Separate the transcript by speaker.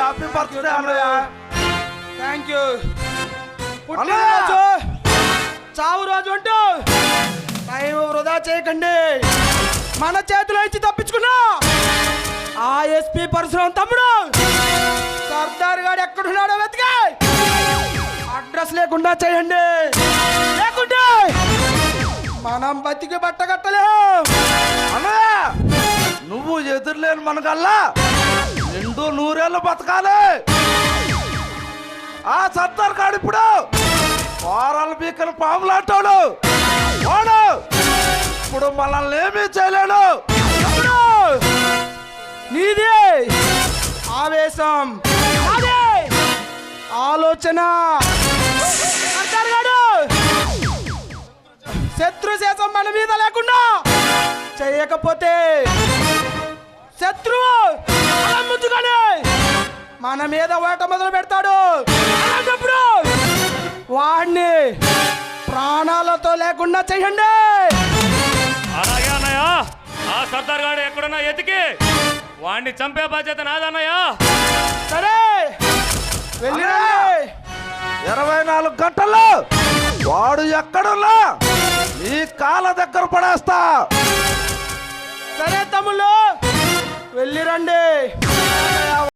Speaker 1: Happy birthday అన్నయ్య.
Speaker 2: Thank you. పుట్టినరోజు చావు రోజు అంటూ టైం వృధా చేయకండి. మన చేతిలో ఇచ్చి తప్పించుకున్నా ఆ ఎస్పీ పరశురాం తమ్ముడు సర్దార్ గారు ఎక్కడున్నాడో వెతికి అడ్రస్ లేకుండా చేయండి. లేకుంటే మనం బతికి బట్ట కట్టలేం.
Speaker 1: అన్నయ్య నువ్వు ఎదురులేని మనకల్లా నిండు నూరేళ్ళు బతకాలి. ఆ సర్దార్ గాడు ఇప్పుడు వారాలు బీకలు పాములాంటాడు. వాడు ఇప్పుడు మనల్ని ఏమీ చేయలేడు.
Speaker 2: నీది ఆవేశం, అదే ఆలోచన. సర్దార్ గారు శత్రు శేషం మన మీద లేకుండా చేయకపోతే శత్రువు అలా ముందుగానే మన మీద ఓట మొదలు పెడతాడు. అలాంటప్పుడు వాడిని ప్రాణాలతో లేకుండా చెయ్యండి.
Speaker 3: అలాగే అన్నయ్య. ఆ సర్దార్ గారు ఎక్కడున్నా ఎతికి వాడిని చంపే బాధ్యత నాదన్నయ్య.
Speaker 2: సరే వెళ్ళిరండి.
Speaker 1: 24 గంటల్లో వాడు ఎక్కడున్నా నీ కాళ్ళ దగ్గర పడేస్తా.
Speaker 2: సరే తమ్ముళ్ళు వెళ్ళిరండి.